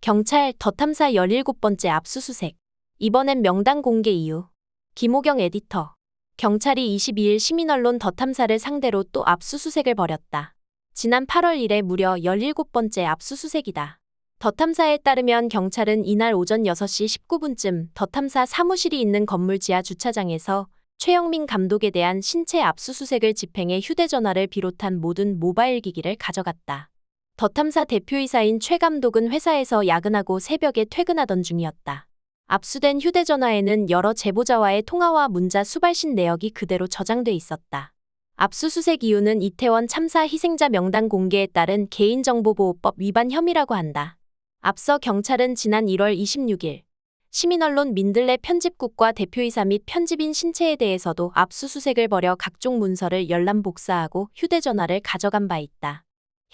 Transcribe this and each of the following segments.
경찰 더 탐사 17번째 압수수색. 이번엔 명단 공개 이유. 김호경 에디터. 경찰이 22일 시민언론 더 탐사를 상대로 또 압수수색을 벌였다. 지난 8월 이래 무려 17번째 압수수색이다. 더 탐사에 따르면 경찰은 이날 오전 6시 19분쯤 더 탐사 사무실이 있는 건물 지하 주차장에서 최영민 감독에 대한 신체 압수수색을 집행해 휴대전화를 비롯한 모든 모바일 기기를 가져갔다. 더 탐사 대표이사인 최 감독은 회사에서 야근하고 새벽에 퇴근하던 중이었다. 압수된 휴대전화에는 여러 제보자와의 통화와 문자 수발신 내역이 그대로 저장돼 있었다. 압수수색 이유는 이태원 참사 희생자 명단 공개에 따른 개인정보보호법 위반 혐의라고 한다. 앞서 경찰은 지난 1월 26일 시민언론 민들레 편집국과 대표이사 및 편집인 신체에 대해서도 압수수색을 벌여 각종 문서를 열람 복사하고 휴대전화를 가져간 바 있다.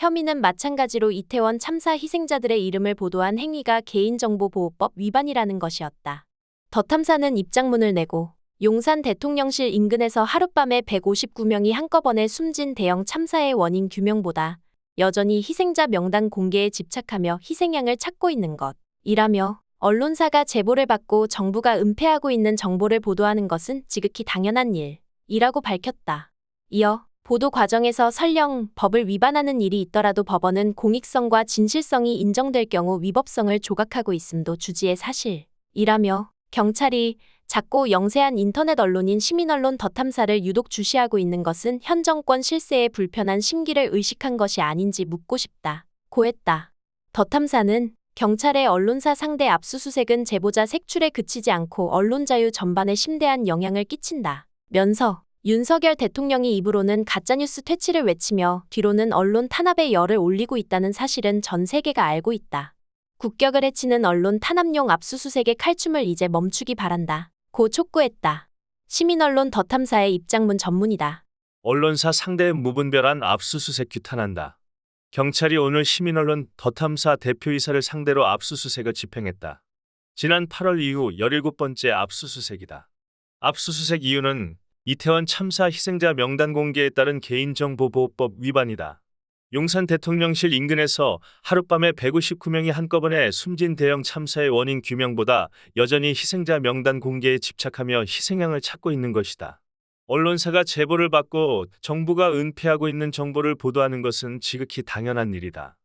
혐의는 마찬가지로 이태원 참사 희생자들의 이름을 보도한 행위가 개인정보보호법 위반이라는 것이었다. 더 탐사는 입장문을 내고 용산 대통령실 인근에서 하룻밤에 159명이 한꺼번에 숨진 대형 참사의 원인 규명보다 여전히 희생자 명단 공개에 집착하며 희생양을 찾고 있는 것이라며 언론사가 제보를 받고 정부가 은폐하고 있는 정보를 보도하는 것은 지극히 당연한 일이라고 밝혔다. 이어 보도 과정에서 설령 법을 위반하는 일이 있더라도 법원은 공익성과 진실성이 인정될 경우 위법성을 조각하고 있음도 주지의 사실이라며 경찰이 작고 영세한 인터넷 언론인 시민언론 더 탐사를 유독 주시하고 있는 것은 현 정권 실세에 불편한 심기를 의식한 것이 아닌지 묻고 싶다고 했다. 더 탐사는 경찰의 언론사 상대 압수수색은 제보자 색출에 그치지 않고 언론 자유 전반에 심대한 영향을 끼친다면서 윤석열 대통령이 입으로는 가짜뉴스 퇴치를 외치며 뒤로는 언론 탄압의 열을 올리고 있다는 사실은 전 세계가 알고 있다. 국격을 해치는 언론 탄압용 압수수색의 칼춤을 이제 멈추기 바란다. 고 촉구했다. 시민언론 더 탐사의 입장문 전문이다. 언론사 상대의 무분별한 압수수색 규탄한다. 경찰이 오늘 시민언론 더 탐사 대표이사를 상대로 압수수색을 집행했다. 지난 8월 이후 17번째 압수수색이다. 압수수색 이유는 이태원 참사 희생자 명단 공개에 따른 개인정보보호법 위반이다. 용산 대통령실 인근에서 하룻밤에 159명이 한꺼번에 숨진 대형 참사의 원인 규명보다 여전히 희생자 명단 공개에 집착하며 희생양을 찾고 있는 것이다. 언론사가 제보를 받고 정부가 은폐하고 있는 정보를 보도하는 것은 지극히 당연한 일이다.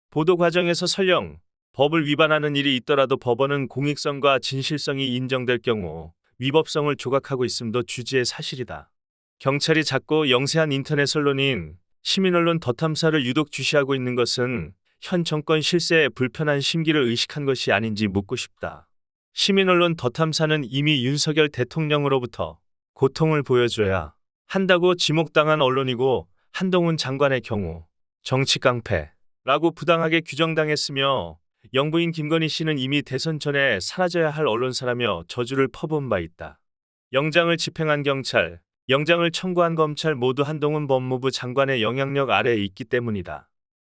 보도 과정에서 설령 법을 위반하는 일이 있더라도 법원은 공익성과 진실성이 인정될 경우 위법성을 조각하고 있음도 주지의 사실이다. 경찰이 작고 영세한 인터넷 언론인 시민언론 더 탐사를 유독 주시하고 있는 것은 현 정권 실세에 불편한 심기를 의식한 것이 아닌지 묻고 싶다. 시민언론 더 탐사는 이미 윤석열 대통령으로부터 고통을 보여줘야 한다고 지목당한 언론이고 한동훈 장관의 경우 정치 깡패라고 부당하게 규정당했으며 영부인 김건희 씨는 이미 대선 전에 사라져야 할 언론사라며 저주를 퍼부은 바 있다. 영장을 집행한 경찰, 영장을 청구한 검찰 모두 한동훈 법무부 장관의 영향력 아래에 있기 때문이다.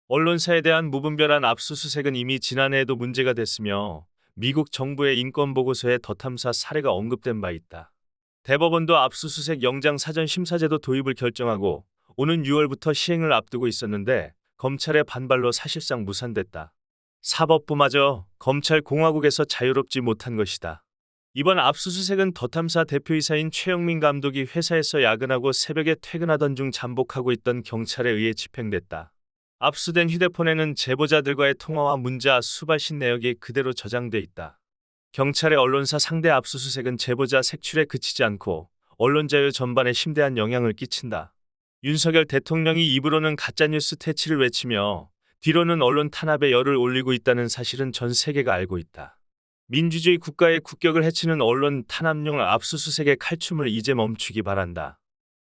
언론사에 대한 무분별한 압수수색은 이미 지난해에도 문제가 됐으며 미국 정부의 인권보고서에 더 탐사 사례가 언급된 바 있다. 대법원도 압수수색 영장 사전 심사제도 도입을 결정하고 오는 6월부터 시행을 앞두고 있었는데 검찰의 반발로 사실상 무산됐다. 사법부마저 검찰 공화국에서 자유롭지 못한 것이다. 이번 압수수색은 더 탐사 대표이사인 최영민 감독이 회사에서 야근하고 새벽에 퇴근하던 중 잠복하고 있던 경찰에 의해 집행됐다. 압수된 휴대폰에는 제보자들과의 통화와 문자, 수발신 내역이 그대로 저장돼 있다. 경찰의 언론사 상대 압수수색은 제보자 색출에 그치지 않고 언론 자유 전반에 심대한 영향을 끼친다. 윤석열 대통령이 입으로는 가짜뉴스 퇴치를 외치며 뒤로는 언론 탄압의 열을 올리고 있다는 사실은 전 세계가 알고 있다. 민주주의 국가의 국격을 해치는 언론 탄압용 압수수색의 칼춤을 이제 멈추기 바란다.